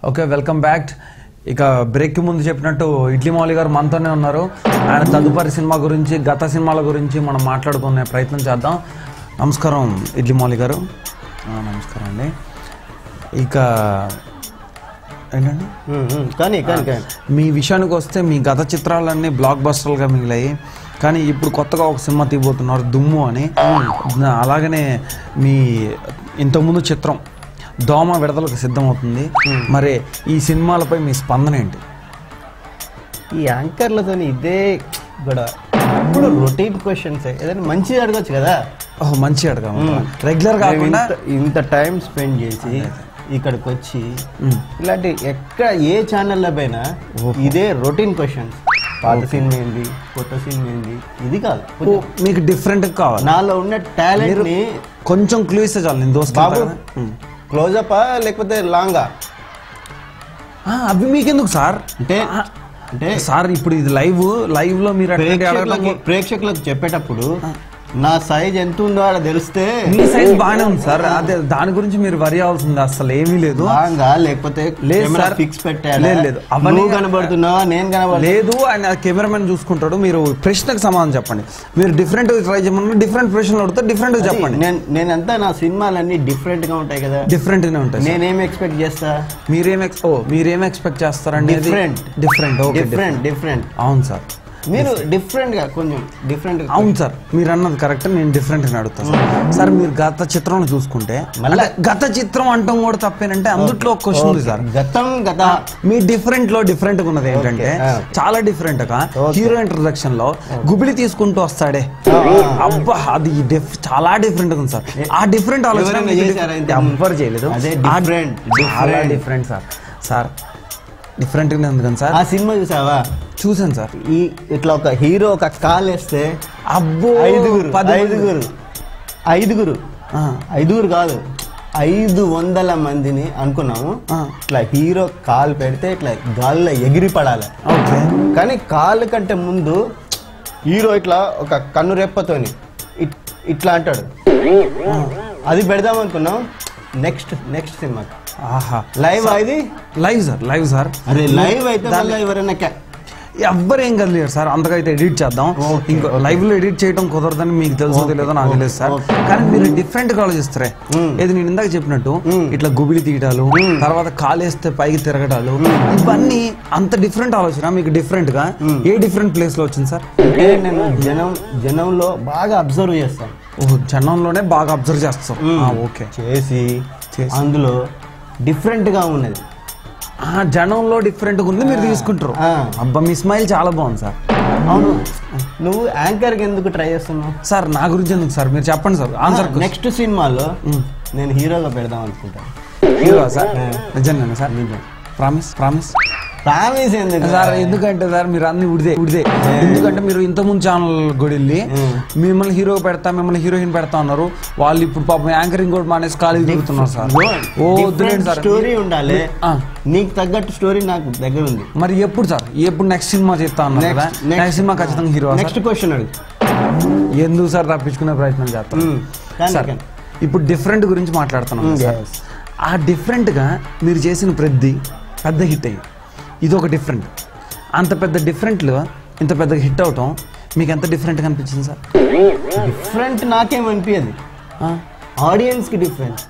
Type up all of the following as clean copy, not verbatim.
Okay, welcome back. ఇక break ముందు చెప్పినట్టు ఇడ్లీ మౌలి గారు మనతోనే ఉన్నారు. ఆయన తదుపరి సినిమా గురించి, గత సినిమాల గురించి మనం మాట్లాడుకునే ప్రయత్నం చేద్దాం. నమస్కారం ఇడ్లీ మౌలి గారు. నమస్కారం అండి. ఇక ఏంటండి కానీ మీ విషయానికి వస్తే మీ గత చిత్రాలన్నీ బ్లాక్ బస్టర్లుగా మిగిలాయి. కానీ ఇప్పుడు కొత్తగా ఒక సినిమా తీయబోతున్నారు, దుమ్ము అని. అలాగనే మీ ఇంతకుముందు చిత్రం దోమ విడుదలకు సిద్ధమవుతుంది. మరి ఈ సినిమాలపై మీ స్పందన ఏంటి? ఈ యాంకర్లతో ఇదే కూడా ఇప్పుడు రొటీన్ క్వశ్చన్స్ ఏదైనా మంచిగా అడగచ్చు కదా. మంచి అడగాలి, రెగ్యులర్ కాకుండా ఇంత టైం స్పెండ్ చేసి ఇక్కడికి వచ్చి ఇలాంటి ఎక్కడ ఏ ఛానల్లో పైన ఇదే రొటీన్ క్వశ్చన్స్. పాత సినిమా ఏంది, కొత్త సినిమా ఏంది, ఇది కాదు. మీకు డిఫరెంట్ కావాలి. నాలో ఉన్న టాలెంట్ ని కొంచెం క్లూ ఇస్తే చాలు. నేను దోస్త్ బాబు క్లోజప్ లేకపోతే లాంగా అవి మీకెందుకు సార్? అంటే సార్ ఇప్పుడు ఇది లైవ్ లో మీరు ప్రేక్షకులకు చెప్పేటప్పుడు నా సైజ్ ఎంత ఉందో అలా తెలిస్తే. మీ సైజ్ బాగానే ఉంది సార్, అదే దాని గురించి మీరు వరి అవ్వాల్సింది అసలు ఏమీ లేదు. లేకపోతే ఫిక్స్ లేదు అవన్నీ కనబడుతున్నావా, నేను లేదు. ఆయన కెమెరామెన్ చూసుకుంటాడు. మీరు ప్రశ్నకు సమాధానం చెప్పండి. మీరు డిఫరెంట్ ట్రై చేయమని డిఫరెంట్ ప్రశ్నలు అడుగుతా, డిఫరెంట్ చెప్పండి. నేనంతా నా సినిమాలన్నీ డిఫరెంట్ గా ఉంటాయి కదా. డిఫరెంట్ గానే ఉంటాయి. నేనేం ఎక్స్పెక్ట్ చేస్తా, మీరేం ఎక్స్పెక్ట్ చేస్తారండి? డిఫరెంట్. అవును సార్, మీరు డిఫరెంట్ గా కొంచెం డిఫరెంట్. అవును సార్, మీరు అన్నది కరెక్ట్. నేను డిఫరెంట్ గా అడుగుతాను సార్. మీరు గత చిత్రం చూసుకుంటే, గత చిత్రం అంటాం కూడా తప్పేనంటే అందులో ఒక క్వశ్చన్ ఉంది సార్. గత మీ డిఫరెంట్ లో డిఫరెంట్ గా ఉన్నది ఏంటంటే, చాలా డిఫరెంట్ గా హీరో ఇంట్రడక్షన్ లో గుబిలి తీసుకుంటూ వస్తాడే, అబ్బా అది చాలా డిఫరెంట్ గా ఉంది సార్. ఆ డిఫరెంట్ ఆలోచన ఎవ్వరు చేయలేదు. చాలా డిఫరెంట్ సార్. సార్ డిఫరెంట్ గానే ఉంది కదా సార్. ఆ సినిమా చూసావా? చూసాను సార్. ఇట్లా ఒక హీరో ఒక కాల్ వేస్తే అబ్బో ఐదుగురు కాదు 500 మందిని అనుకున్నాము. ఇట్లా హీరో కాల్ పెడితే ఇట్లా గాల్లో ఎగిరి పడాలి. కానీ కాల్ కంటే ముందు హీరో ఇట్లా ఒక కన్ను రెప్పతోని ఇట్లా అంటాడు. అది పెడదాం అనుకున్నాం నెక్స్ట్ సినిమాకి. లైవ్ ఇది లైవ్ సార్. అరే లైవ్ అయితే ఎవరైనా ఎవ్వరేం కదలేరు సార్. అంతకైతే ఎడిట్ చేద్దాం. ఇంకో లైవ్ లో ఎడిట్ చేయడం కుదరదని మీకు తెలుసో తెలియదో నాకు తెలియదు సార్. కానీ మీరు డిఫరెంట్ గా ఆలోచిస్తారే. ఏది నేను ఇందాక చెప్పినట్టు ఇట్లా గుబిలి తీయటాలు, తర్వాత కాలేస్తే పైకి తిరగటాలు, ఇవన్నీ అంత డిఫరెంట్ ఆలోచన మీకు. డిఫరెంట్ గా ఏ డిఫరెంట్ ప్లేస్ లో వచ్చింది సార్? నేను జనంలో బాగా అబ్జర్వ్ చేస్తాను. జనంలోనే బాగా అబ్జర్వ్ చేస్తాం. ఓకే, చేసి అందులో డిఫరెంట్ గా ఉన్నది. జనంలో డిఫరెంట్ గా ఉంది, మీరు తీసుకుంటారు. అబ్బా మీ స్మైల్ చాలా బాగుంది సార్. అవును, నువ్వు యాంకర్ కి ఎందుకు ట్రై చేస్తున్నావు సార్? నా గురించి ఎందుకు సార్? మీరు చెప్పండి సార్ ఆన్సర్. నెక్స్ట్ సినిమాలో నేను హీరోగా పెడదాం అనుకుంటాను. Hero sir? నిజంగానే సార్? ప్రామిస్ ఎందుకు సార్? ఎందుకంటే సార్ మీరు అన్ని ఉడిదే. ఎందుకంటే మీరు ఇంతకుముందు ఛానల్ గొడెళ్ళి మిమ్మల్ని హీరో పెడతా, మిమ్మల్ని హీరోయిన్ పెడతా అన్నారు. వాళ్ళు ఇప్పుడు పాపం యాంకరింగ్ కూడా మానేసి కాలేజ్ తిరుగుతున్నారు సార్. సార్ స్టోరీ ఉండాలి, నీకు తగ్గట్టు స్టోరీ నాకు దగ్గర ఉంది. మరి ఎప్పుడు సార్? ఎప్పుడు నెక్స్ట్ సినిమా చేస్తా అన్నారు కదా? నెక్స్ట్ సినిమా ఖచ్చితంగా హీరో. నెక్స్ట్ క్వశ్చన్ అడుగు. ఎందుకు సార్ తప్పించుకునే ప్రయత్నం చేస్తాను? ఇప్పుడు డిఫరెంట్ గురించి మాట్లాడుతున్నాం సార్. ఆ డిఫరెంట్ గా మీరు చేసిన పెద్ద హిట్ అయ్యి ఇది ఒక డిఫరెంట్. అంత పెద్ద డిఫరెంట్లో ఇంత పెద్దగా హిట్ అవటం మీకు ఎంత డిఫరెంట్గా అనిపించింది సార్? డిఫరెంట్ నాకేమనిపించదు, ఆడియన్స్ కి డిఫరెంట్.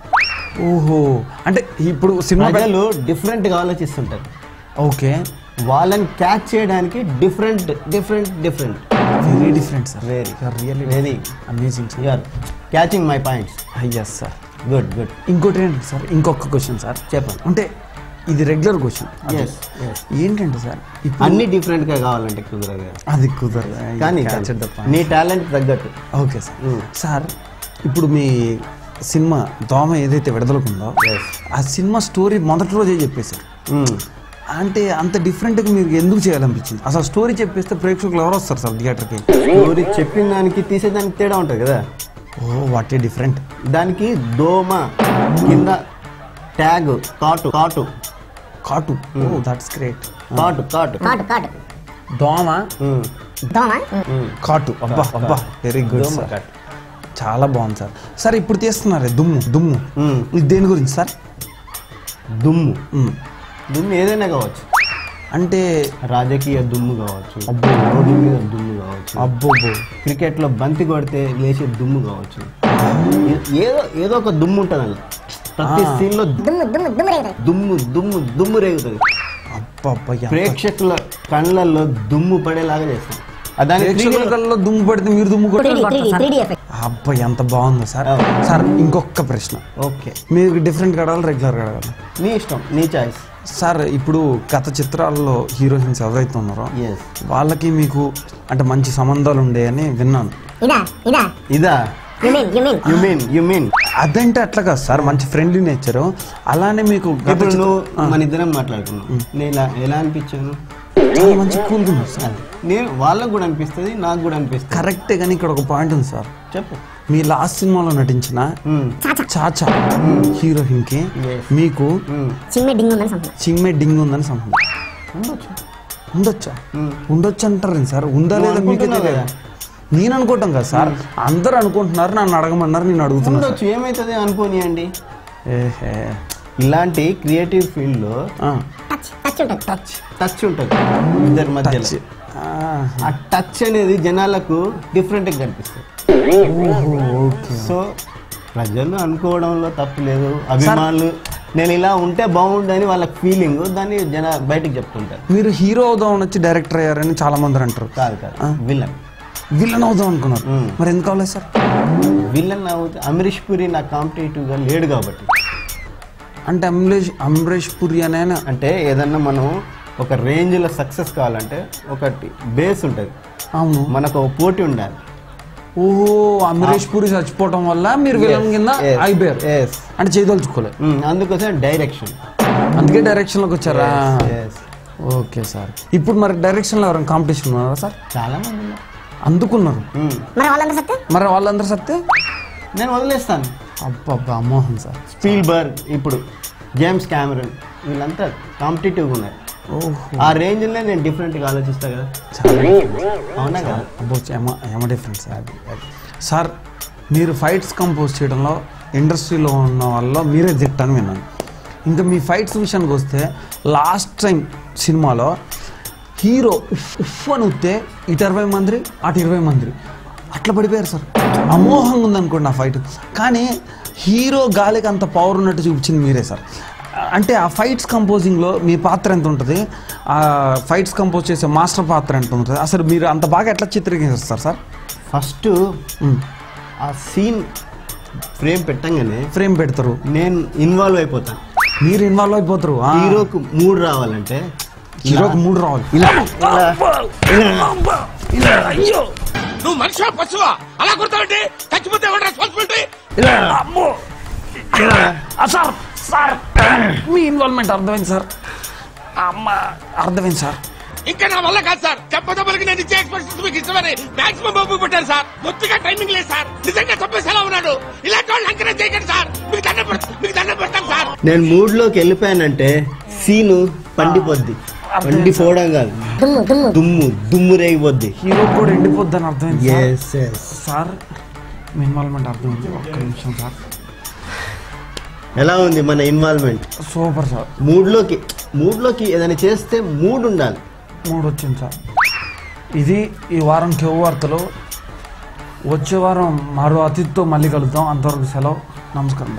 ఓహో, అంటే ఇప్పుడు సినిమా డిఫరెంట్గా ఆలోచిస్తుంటారు. ఓకే, వాళ్ళని క్యాచ్ చేయడానికి different. Very different sir. Very amazing. You are catching my points. Yes sir, good. ఇంకోటి ఏంటి సార్? ఇంకొక క్వశ్చన్ సార్ చెప్పండి. అంటే ఇది రెగ్యులర్ క్వశ్చన్. ఏంటంటే సార్ అన్ని డిఫరెంట్ గా కావాలంటే కుదరదు. అది కుదరదు, కానీ నీ టాలెంట్ తగ్గట్టు. Okay sir. సార్ ఇప్పుడు మీ సినిమా దోమ ఏదైతే విడుదలకుందో ఆ సినిమా స్టోరీ మొదటి రోజే చెప్పేశారు. అంటే అంత డిఫరెంట్గా మీరు ఎందుకు చేయాలనిపించింది? అసలు స్టోరీ చెప్పేస్తే ప్రేక్షకులు ఎవరు వస్తారు సార్ థియేటర్కి? స్టోరీ చెప్పిన దానికి తీసేదానికి తేడా ఉంటుంది కదా. What a different. దానికి దోమ కింద ట్యాగ్ కాటు. That's great. కాటు దోమ కాటు. అబ్బా వెరీ గుడ్ సార్, చాలా బాగుంది సార్. సార్ ఇప్పుడు తీస్తున్నారే దుమ్ము, ఇది దేని గురించి సార్? దుమ్ము దుమ్ము ఏదైనా కావచ్చు, అంటే రాజకీయ దుమ్ము కావచ్చు, రోడ్డు మీద దుమ్ము కావచ్చు, క్రికెట్లో బంతి కొడితే లేచే దుమ్ము కావచ్చు, ఏదో ఒక దుమ్ము ఉంటుంది అలా. ప్రతి సీన్ లో దుమ్ము దుమ్ము దుమ్ము రేగుతుంది. ప్రేక్షకుల కళ్ళల్లో దుమ్ము పడేలాగా చేస్తాం. ప్రేక్షకుల దుమ్ము పడితే మీరు దుమ్ము అబ్బా ఎంత బాగుంది సార్. సార్ ఇంకొక ప్రశ్న, ఓకే మీకు డిఫరెంట్ అడగాలి రెగ్యులర్ అడగాలి? నీ ఇష్టం, నీ చాయిస్. సార్ ఇప్పుడు గత చిత్రాల్లో హీరోయిన్స్ ఎవరైతే ఉన్నారో వాళ్ళకి మీకు అంటే మంచి సంబంధాలు ఉండేయని విన్నాను. ఇదా యు మీన్ అదంటే అట్లా కాదు సార్, మంచి ఫ్రెండ్లీ నేచర్. అలానే మీకు ఇప్పుడు నువ్వు మన ఇద్దరం మాట్లాడుకున్నావు, నేను ఎలా అనిపించాను? మంచి కూల్ ఉంది సార్. నేను వాళ్ళకు కూడా అనిపిస్తుంది, నాకు కూడా అనిపిస్తుంది. కరెక్టే, కానీ ఇక్కడ ఒక పాయింట్ ఉంది సార్. చెప్పు. మీ లాస్ట్ సినిమాలో నటించిన చాచా హీరోయిన్ కి మీకు చింగ్మే డింగ్ ఉందని సంబంధం ఉండొచ్చా? ఉండొచ్చు అంటారు సార్. ఉందా లేదా మీకే తెలియదా? నేను అనుకోవటం కదా సార్, అందరు అనుకుంటున్నారు, నన్ను అడగమన్నారు, నేను అడుగుతున్నాను. ఏమైతుంది అనుకోనియండి. ఇలాంటి క్రియేటివ్ ఫీల్డ్ లో టచ్ ఉంటుంది ఇద్దరి మధ్యలో. ఆ టచ్ అనేది జనాలకు డిఫరెంట్ గా కనిపిస్తుంది. సో ప్రజలు అనుకోవడంలో తప్పు లేదు. అభిమానులు నేను ఇలా ఉంటే బాగుండని వాళ్ళ ఫీలింగ్, దాన్ని బయటకు చెప్తుంటారు. మీరు హీరో అవుదాం వచ్చి డైరెక్టర్ అయ్యారని చాలా మంది అంటారు. కాదు, విలన్ అవుదాం అనుకున్నారు. మరి ఎందుకు అవ్వలేదు సార్? విలన్ అవుతే అమరీష్ పురి నాకు కాంపిటేటివ్ గా లేడు కాబట్టి. అంటే అమరీష్ పురి అనే అంటే ఏదన్నా మనం ఒక రేంజ్ లో సక్సెస్ కావాలంటే ఒకటి బేస్ ఉంటుంది. అవును, మనకు ఒక పోటీ ఉండాలి. ఓహో, అమరీష్ పురి చచ్చిపోవటం వల్ల మీరు విలన్ కింద అయిపోయారు అంటే చేయదలుచుకోలేదు. అందుకోసం డైరెక్షన్, అందుకే డైరెక్షన్ లోకి వచ్చారా? Okay sir. ఇప్పుడు మరి డైరెక్షన్ లో ఎవరైనా కాంపిటీషన్ ఉన్నారా సార్? చాలా మంది అందుకున్నారు. మరి వాళ్ళందరూ సత్తే నేను వదిలేస్తాను. అబ్బా మోహన్ సార్, స్పీల్బర్గ్, ఇప్పుడు జేమ్స్ కెమెరన్, వీళ్ళంతా కాంపిటేటివ్గా ఉన్నారు. ఆ రేంజ్ లో నేను డిఫరెంట్ గా ఆలోచిస్తా కదా. అవునా కదా? ఏమో డిఫరెంట్ సార్. సార్ మీరు ఫైట్స్ కంపోజ్ చేయడంలో ఇండస్ట్రీలో ఉన్న వాళ్ళలో మీరే దిట్టని విన్నాను. ఇంకా మీ ఫైట్స్ విషయానికి వస్తే లాస్ట్ టైం సినిమాలో హీరో ఉఫ్ అని వస్తే ఇటు 20 మంది అటు 20 మంది అట్లా పడిపోయారు సార్. అమోహంగా ఉందనుకోండి ఆ ఫైట్. కానీ హీరో గాలికి అంత పవర్ ఉన్నట్టు చూపించింది మీరే సార్. అంటే ఆ ఫైట్స్ కంపోజింగ్లో మీ పాత్ర ఎంత ఉంటుంది, ఆ ఫైట్స్ కంపోజ్ చేసే మాస్టర్ పాత్ర ఎంత ఉంటుంది, అసలు మీరు అంత బాగా ఎట్లా చిత్రీకరిస్తారు సార్? ఫస్ట్ ఆ సీన్ ఫ్రేమ్ పెట్టంగానే ఫ్రేమ్ పెడతారు, నేను ఇన్వాల్వ్ అయిపోతాను. మీరు ఇన్వాల్వ్ అయిపోతారు. హీరోకు 3 రావాలంటే హీరోకి 3 రావాలి. నువ్వు మనిషి పశువా అలా కొడతావంటే చచ్చిపోతే రెస్పాన్సిబిలిటీ. సార్ సార్ మీ ఇన్వాల్వ్మెంట్ అర్థమైంది సార్. అర్థమైంది సార్. ఇంకా నా వల్ల కాదు సార్. చెప్పదమ్మలకి నేను ఇచ్చే ఎక్స్ప్రెషన్స్ మీకు ఇష్టమని మాక్సిమం బాబు పెట్టారు సార్. మొత్తంగా టైమింగ్ లేదు సార్. నిజంగా తప్పేసేలా ఉన్నాడు. ఇలాంటి వాళ్ళు ఎంకరేజ్ చేయకండి సార్. మీకు దండం పెడతాను సార్. నేను మూడ్ లోకి వెళ్ళిపోయానంటే సీను పండిపోద్ది. పండిపోవడం కాదు, దుమ్ము రేగిపోద్ది. హీరో కూడా ఎండిపోద్ది అని అర్థమైంది సార్. మీ ఇన్వాల్వ్మెంట్ అర్థమైంది. ఒక్క నిమిషం సార్. ఎలా ఉంది మన ఇన్వాల్వ్మెంట్? Super sir. మూడ్లోకి ఏదైనా చేస్తే మూడ్ ఉండాలి. మూడ్ వచ్చింది సార్. ఇది ఈ వారం కేవ్ వార్తలు. వచ్చే వారం మరో అతిథితో మళ్ళీ కలుద్దాం. అంతవరకు సెలవు. నమస్కారం.